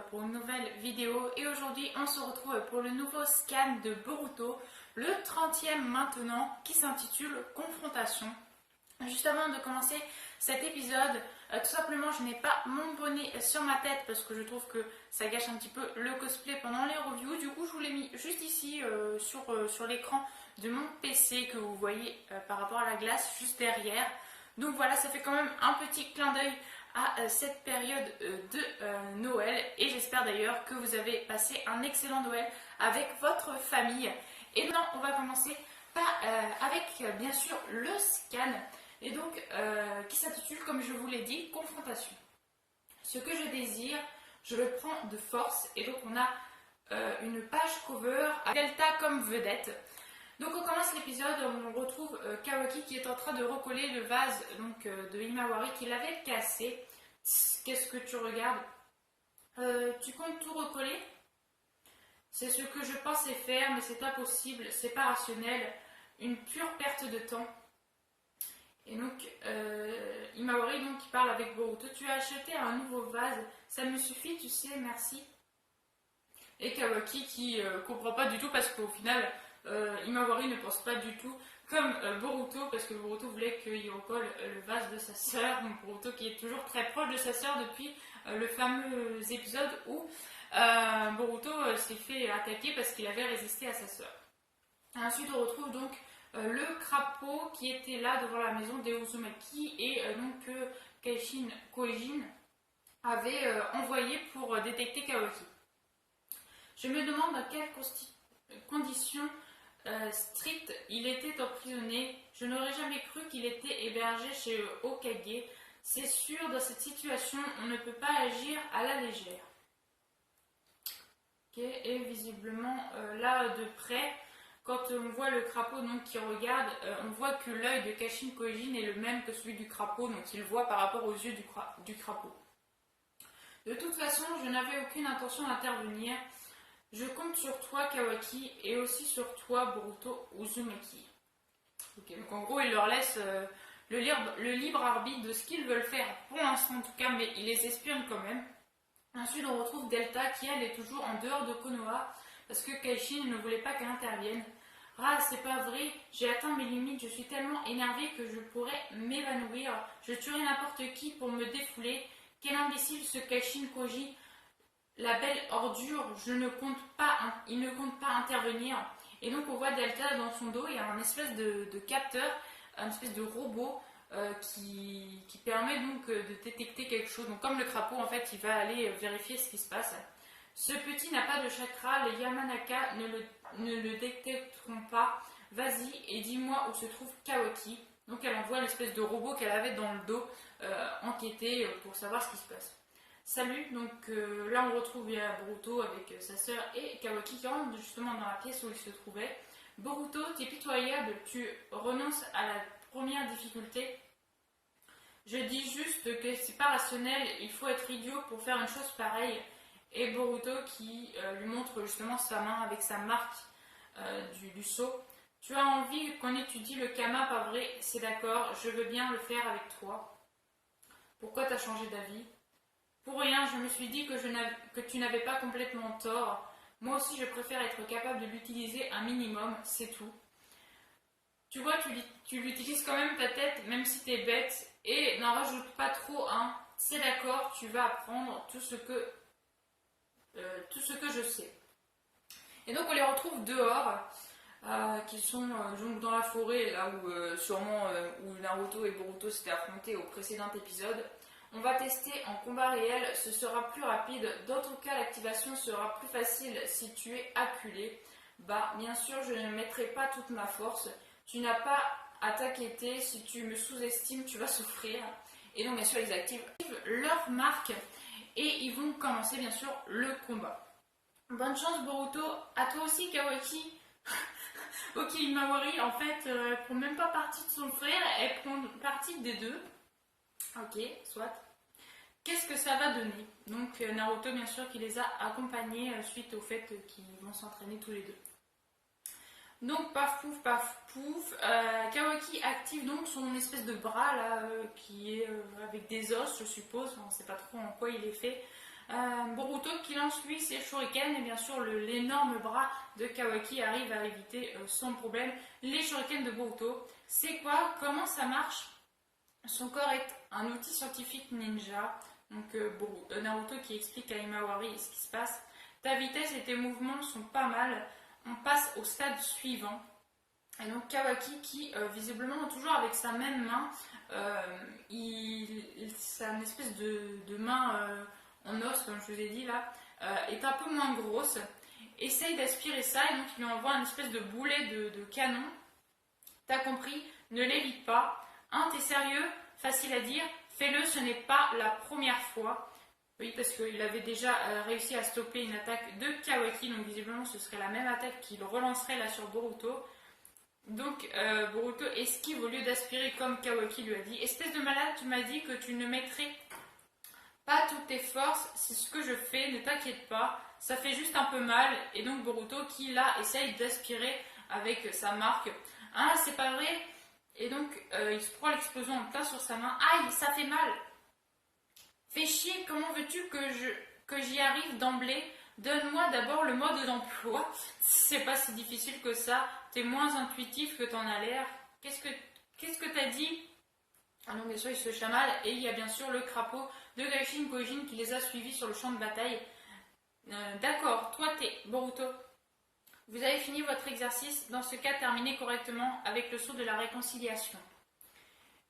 pour une nouvelle vidéo et aujourd'hui on se retrouve pour le nouveau scan de Boruto, le 30e maintenant qui s'intitule Confrontation. Juste avant de commencer cet épisode, tout simplement je n'ai pas mon bonnet sur ma tête parce que je trouve que ça gâche un petit peu le cosplay pendant les reviews. Du coup je vous l'ai mis juste ici sur l'écran de mon PC que vous voyez par rapport à la glace juste derrière. Donc voilà, ça fait quand même un petit clin d'œil à cette période de Noël et j'espère d'ailleurs que vous avez passé un excellent Noël avec votre famille. Et maintenant on va commencer avec bien sûr le scan et donc qui s'intitule, comme je vous l'ai dit, Confrontation. Ce que je désire, je le prends de force et donc on a une page cover à Delta comme vedette. Donc on commence l'épisode, on retrouve Kawaki qui est en train de recoller le vase donc, de Himawari qu'il avait cassé. Qu'est-ce que tu regardes? Tu comptes tout recoller? C'est ce que je pensais faire, mais c'est impossible, c'est pas rationnel, une pure perte de temps. Et donc Himawari donc, qui parle avec Boruto, tu as acheté un nouveau vase, ça me suffit, tu sais, merci. Et Kawaki qui comprend pas du tout parce qu'au final Himawari ne pense pas du tout comme Boruto, parce que Boruto voulait qu'il recolle le vase de sa sœur. Donc Boruto qui est toujours très proche de sa sœur depuis le fameux épisode où Boruto s'est fait attaquer parce qu'il avait résisté à sa sœur. Ensuite on retrouve donc le crapaud qui était là devant la maison des Uzumaki et donc Keishin Kojin avait envoyé pour détecter Kawaki. Je me demande dans quelles conditions strictes il était emprisonné. Je n'aurais jamais cru qu'il était hébergé chez Hokage. C'est sûr, dans cette situation, on ne peut pas agir à la légère. Okay. Et visiblement, là de près, quand on voit le crapaud donc, qui regarde, on voit que l'œil de Keishin Kojin est le même que celui du crapaud, donc il voit par rapport aux yeux du crapaud. De toute façon, je n'avais aucune intention d'intervenir. Je compte sur toi, Kawaki, et aussi sur toi, Boruto Uzumaki. Okay, donc en gros, il leur laisse le libre arbitre de ce qu'ils veulent faire, pour l'instant en tout cas, mais il les espionne quand même. Ensuite, on retrouve Delta, qui elle est toujours en dehors de Konoha, parce que Keishin ne voulait pas qu'elle intervienne. Ah, c'est pas vrai, j'ai atteint mes limites, je suis tellement énervée que je pourrais m'évanouir. Je tuerai n'importe qui pour me défouler. Quel imbécile ce Keishin Koji. La belle ordure, il ne compte pas intervenir. Et donc on voit Delta dans son dos, il y a un espèce de capteur, un espèce de robot qui permet donc de détecter quelque chose. Donc comme le crapaud, en fait, il va aller vérifier ce qui se passe. Ce petit n'a pas de chakra, les Yamanaka ne le détecteront pas. Vas-y et dis-moi où se trouve Kawaki. Donc elle envoie l'espèce de robot qu'elle avait dans le dos enquêter pour savoir ce qui se passe. Salut, donc là on retrouve Boruto avec sa sœur et Kawaki qui rentrent justement dans la pièce où il se trouvait. Boruto, t'es pitoyable, tu renonces à la première difficulté. Je dis juste que c'est pas rationnel, il faut être idiot pour faire une chose pareille. Et Boruto qui lui montre justement sa main avec sa marque du sceau. Tu as envie qu'on étudie le Kama, pas vrai? C'est d'accord, je veux bien le faire avec toi. Pourquoi t'as changé d'avis? Pour rien, je me suis dit que tu n'avais pas complètement tort. Moi aussi, je préfère être capable de l'utiliser un minimum, c'est tout. Tu vois, tu l'utilises quand même ta tête, même si t'es bête, et n'en rajoute pas trop, hein. C'est d'accord, tu vas apprendre tout ce que je sais. Et donc, on les retrouve dehors, qui sont donc dans la forêt, là où sûrement où Naruto et Boruto s'étaient affrontés au précédent épisode. On va tester en combat réel, ce sera plus rapide. Dans ton cas, l'activation sera plus facile si tu es acculé. Bah, bien sûr, je ne mettrai pas toute ma force. Tu n'as pas à t'inquiéter. Si tu me sous-estimes, tu vas souffrir. Et donc, bien sûr, ils activent leur marque et ils vont commencer, bien sûr, le combat. Bonne chance, Boruto. À toi aussi, Kawaki. Ok, Himawari, en fait, elle prend même pas partie de son frère, elle prend partie des deux. Ok, soit. Qu'est-ce que ça va donner? Donc Naruto, bien sûr, qui les a accompagnés suite au fait qu'ils vont s'entraîner tous les deux. Donc paf pouf, Kawaki active donc son espèce de bras là, qui est avec des os, je suppose, on ne sait pas trop en quoi il est fait. Boruto qui lance lui ses shurikens et bien sûr l'énorme bras de Kawaki arrive à éviter sans problème les shurikens de Boruto. C'est quoi? Comment ça marche? Son corps est un outil scientifique ninja. Donc Naruto qui explique à Imawari ce qui se passe. Ta vitesse et tes mouvements sont pas mal. On passe au stade suivant. Et donc Kawaki qui visiblement toujours avec sa même main, c'est une espèce de main en os comme je vous ai dit là, est un peu moins grosse. Essaye d'aspirer ça et donc il lui envoie une espèce de boulet de canon. T'as compris? Ne l'évite pas. Hein, t'es sérieux? Facile à dire. Fais-le, ce n'est pas la première fois. Oui, parce qu'il avait déjà réussi à stopper une attaque de Kawaki, donc visiblement ce serait la même attaque qu'il relancerait là sur Boruto. Donc Boruto esquive au lieu d'aspirer comme Kawaki lui a dit. Espèce de malade, tu m'as dit que tu ne mettrais pas toutes tes forces, c'est ce que je fais, ne t'inquiète pas, ça fait juste un peu mal. Et donc Boruto qui là essaye d'aspirer avec sa marque. Ah, c'est pas vrai. Et donc il se prend l'explosion en plein sur sa main. Aïe, ça fait mal. Fais chier, comment veux-tu que j'y arrive d'emblée? Donne-moi d'abord le mode d'emploi. C'est pas si difficile que ça. T'es moins intuitif que t'en as l'air. Qu'est-ce que t'as dit? Ah non, bien sûr, il se chamale. Et il y a bien sûr le crapaud de Gashin Kojin qui les a suivis sur le champ de bataille. D'accord, toi t'es Boruto. Vous avez fini votre exercice. Dans ce cas, terminez correctement avec le saut de la réconciliation.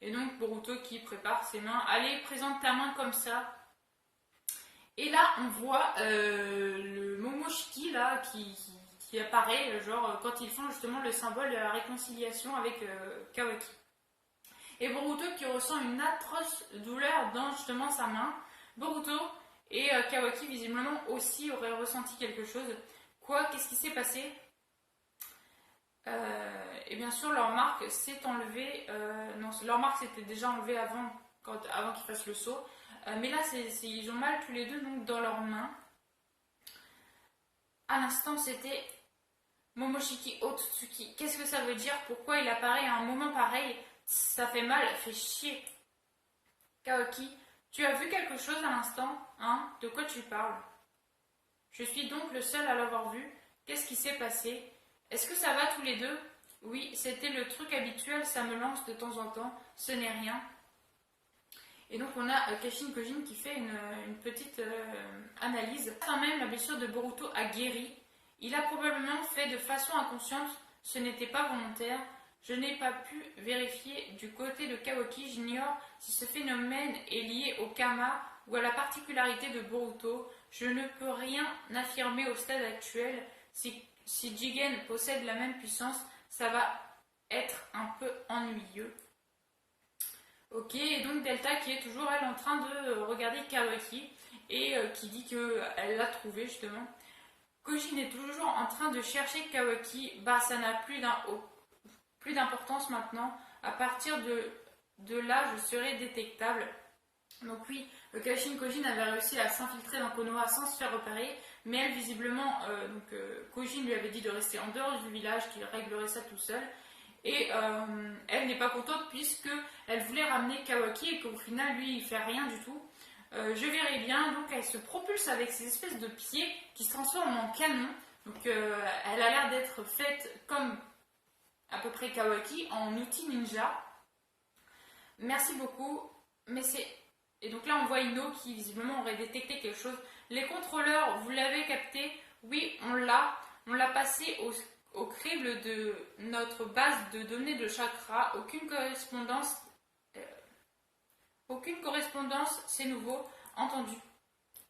Et donc Boruto qui prépare ses mains. Allez, présente ta main comme ça. Et là, on voit le Momoshiki là, qui apparaît, genre quand ils font justement le symbole de la réconciliation avec Kawaki. Et Boruto qui ressent une atroce douleur dans justement sa main. Boruto et Kawaki visiblement aussi auraient ressenti quelque chose. Quoi? Qu'est-ce qui s'est passé? Et bien sûr, leur marque s'est enlevée. Non, leur marque s'était déjà enlevée avant qu'ils fassent le saut. Mais là, ils ont mal tous les deux donc dans leurs mains. À l'instant, c'était Momoshiki Otsutsuki. Qu'est-ce que ça veut dire? Pourquoi il apparaît à un moment pareil? Ça fait mal, fait chier. Kawaki, tu as vu quelque chose à l'instant? Hein? De quoi tu parles? Je suis donc le seul à l'avoir vu. Qu'est-ce qui s'est passé? Est-ce que ça va tous les deux? Oui, c'était le truc habituel, ça me lance de temps en temps. Ce n'est rien. Et donc on a Gashin Kojin qui fait une petite analyse. Quand même, la blessure de Boruto a guéri. Il a probablement fait de façon inconsciente, ce n'était pas volontaire. Je n'ai pas pu vérifier du côté de Kawaki, j'ignore si ce phénomène est lié au karma ou à la particularité de Boruto. Je ne peux rien affirmer au stade actuel. Si Jigen possède la même puissance, ça va être un peu ennuyeux. Ok, et donc Delta qui est toujours elle en train de regarder Kawaki et qui dit qu'elle l'a trouvé justement. Kojin est toujours en train de chercher Kawaki, bah ça n'a plus d'importance maintenant. À partir de là, je serai détectable. Donc oui, Gashin Kojin avait réussi à s'infiltrer dans Konoha sans se faire repérer, mais elle visiblement, Kojin lui avait dit de rester en dehors du village, qu'il réglerait ça tout seul. Et elle n'est pas contente puisque elle voulait ramener Kawaki et qu'au final lui il fait rien du tout. Je verrai bien, donc elle se propulse avec ces espèces de pieds qui se transforment en canon. Donc elle a l'air d'être faite comme à peu près Kawaki en outil ninja. Merci beaucoup. Mais c'est... Et donc là on voit Ino qui visiblement aurait détecté quelque chose. Les contrôleurs, vous l'avez capté? Oui, on l'a. On l'a passé au crible de notre base de données de chakra. Aucune correspondance, c'est nouveau. Entendu.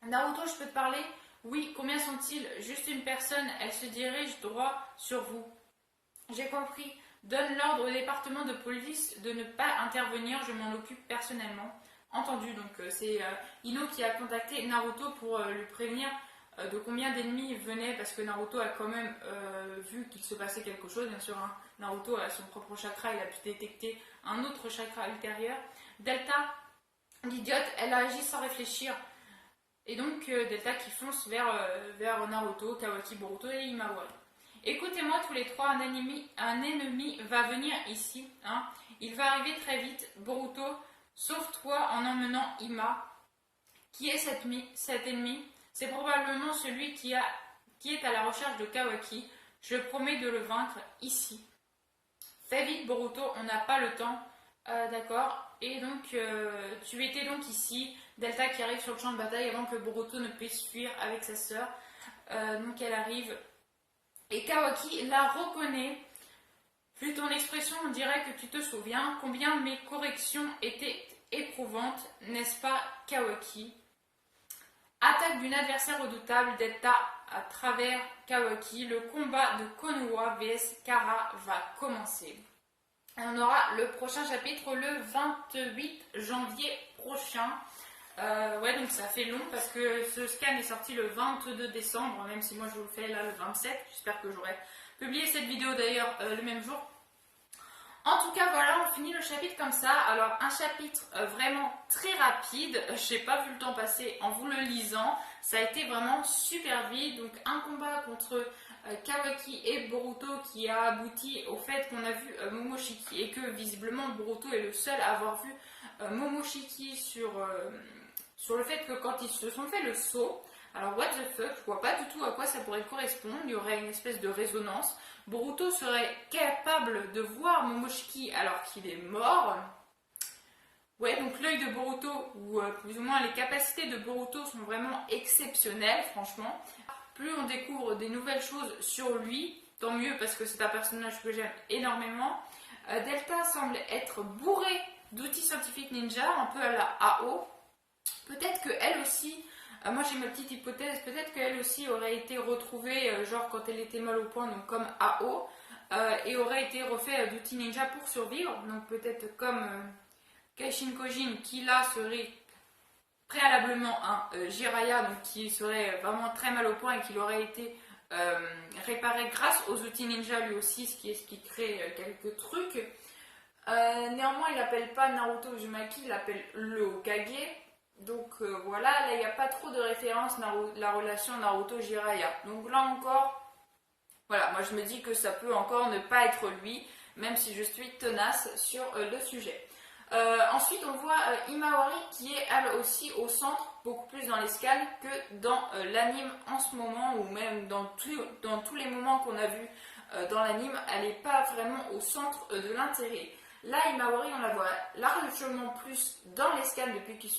Naruto, je peux te parler? Oui, combien sont-ils? Juste une personne, elle se dirige droit sur vous. J'ai compris. Donne l'ordre au département de police de ne pas intervenir, je m'en occupe personnellement. Entendu, donc c'est Ino qui a contacté Naruto pour lui prévenir de combien d'ennemis venaient, parce que Naruto a quand même vu qu'il se passait quelque chose. Bien sûr, hein. Naruto a son propre chakra, il a pu détecter un autre chakra ultérieur. Delta, l'idiote, elle a agi sans réfléchir. Et donc Delta qui fonce vers Naruto, Kawaki, Boruto et Imawari. Écoutez-moi tous les trois, un ennemi va venir ici. Hein. Il va arriver très vite. Boruto, sauve-toi en emmenant Ima, Qui est cet ennemi? C'est probablement celui qui est à la recherche de Kawaki. Je promets de le vaincre ici. Fais vite Boruto, on n'a pas le temps. D'accord. Et donc tu étais donc ici. Delta qui arrive sur le champ de bataille avant que Boruto ne puisse fuir avec sa sœur. Donc elle arrive. Et Kawaki la reconnaît. Vu ton expression, on dirait que tu te souviens combien mes corrections étaient éprouvantes, n'est-ce pas, Kawaki? Attaque d'une adversaire redoutable, Delta à travers Kawaki. Le combat de Konoha vs Kara va commencer. Et on aura le prochain chapitre le 28 janvier prochain. Ouais, donc ça fait long parce que ce scan est sorti le 22 décembre, même si moi je vous le fais là le 27. J'espère que j'aurai publié cette vidéo d'ailleurs le même jour. En tout cas, voilà, on finit le chapitre comme ça. Alors, un chapitre vraiment très rapide. Je n'ai pas vu le temps passer en vous le lisant. Ça a été vraiment super vite. Donc, un combat contre Kawaki et Boruto qui a abouti au fait qu'on a vu Momoshiki et que visiblement Boruto est le seul à avoir vu Momoshiki sur le fait que quand ils se sont fait le saut, alors what the fuck, je vois pas du tout à quoi ça pourrait correspondre. Il y aurait une espèce de résonance. Boruto serait capable de voir Momoshiki alors qu'il est mort. Ouais, donc l'œil de Boruto, ou plus ou moins les capacités de Boruto sont vraiment exceptionnelles, franchement. Plus on découvre des nouvelles choses sur lui, tant mieux parce que c'est un personnage que j'aime énormément. Delta semble être bourré d'outils scientifiques ninja, un peu à la AO. Peut-être qu'elle aussi, moi j'ai ma petite hypothèse, peut-être qu'elle aussi aurait été retrouvée, genre quand elle était mal au point, donc comme AO, et aurait été refait d'outils ninja pour survivre. Donc peut-être comme Kaishin Kojin, qui là serait préalablement un Jiraiya, donc qui serait vraiment très mal au point et qui aurait été réparé grâce aux outils ninja lui aussi, ce qui crée quelques trucs. Néanmoins, il l'appelle pas Naruto Uzumaki, il l'appelle le Hokage. Donc voilà, là il n'y a pas trop de référence la relation Naruto-Jiraiya. Donc là encore, voilà, moi je me dis que ça peut encore ne pas être lui, même si je suis tenace sur le sujet. Ensuite on voit Himawari qui est elle aussi au centre, beaucoup plus dans les scans que dans l'anime en ce moment, ou même dans tous les moments qu'on a vus dans l'anime, elle n'est pas vraiment au centre de l'intérêt. Là, Himawari, on la voit largement plus dans les scans depuis qu'ils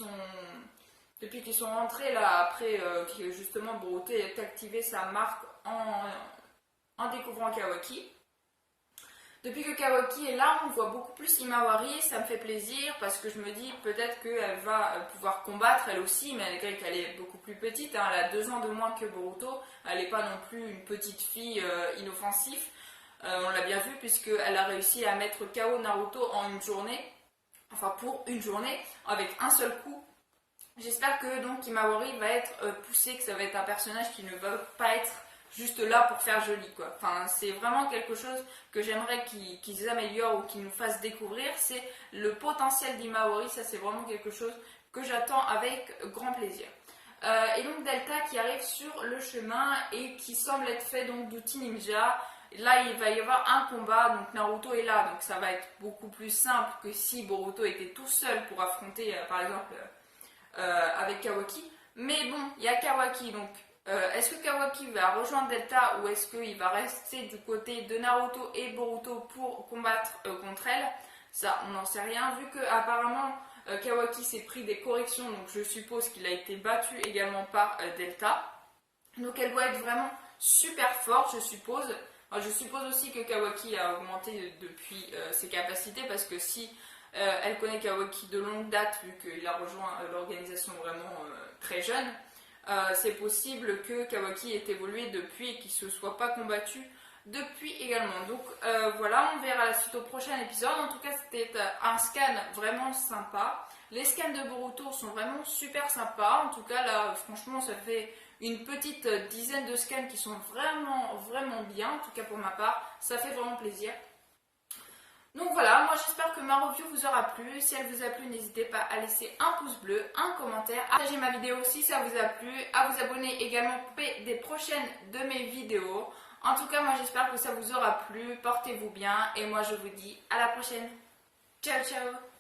sont rentrés là, après que justement Boruto ait activé sa marque en découvrant Kawaki. Depuis que Kawaki est là, on voit beaucoup plus Himawari, ça me fait plaisir parce que je me dis peut-être qu'elle va pouvoir combattre elle aussi, malgré qu'elle est beaucoup plus petite, hein, elle a 2 ans de moins que Boruto, elle n'est pas non plus une petite fille inoffensive. On l'a bien vu puisqu'elle a réussi à mettre KO Naruto en une journée, enfin pour une journée, avec un seul coup. J'espère que donc Himawari va être poussé, que ça va être un personnage qui ne va pas être juste là pour faire joli, quoi. Enfin, c'est vraiment quelque chose que j'aimerais qu'ils améliorent ou qu'ils nous fassent découvrir, c'est le potentiel d'Himawari, ça c'est vraiment quelque chose que j'attends avec grand plaisir. Et donc Delta qui arrive sur le chemin et qui semble être fait donc d'outils ninja. Là, il va y avoir un combat, donc Naruto est là, donc ça va être beaucoup plus simple que si Boruto était tout seul pour affronter, par exemple, avec Kawaki. Mais bon, il y a Kawaki, donc est-ce que Kawaki va rejoindre Delta ou est-ce qu'il va rester du côté de Naruto et Boruto pour combattre contre elle? Ça, on n'en sait rien, vu que apparemment Kawaki s'est pris des corrections, donc je suppose qu'il a été battu également par Delta. Donc elle doit être vraiment super forte, je suppose. Je suppose aussi que Kawaki a augmenté depuis ses capacités parce que si elle connaît Kawaki de longue date, vu qu'il a rejoint l'organisation vraiment très jeune, c'est possible que Kawaki ait évolué depuis et qu'il ne se soit pas combattu depuis également. Donc voilà, on verra la suite au prochain épisode. En tout cas, c'était un scan vraiment sympa. Les scans de Boruto sont vraiment super sympas. En tout cas, là, franchement, ça fait une petite dizaine de scans qui sont vraiment bien, en tout cas pour ma part, ça fait vraiment plaisir. Donc voilà, moi j'espère que ma review vous aura plu. Si elle vous a plu, n'hésitez pas à laisser un pouce bleu, un commentaire, à partager ma vidéo si ça vous a plu, à vous abonner également pour des prochaines de mes vidéos. En tout cas, moi j'espère que ça vous aura plu, portez-vous bien et moi je vous dis à la prochaine. Ciao ciao.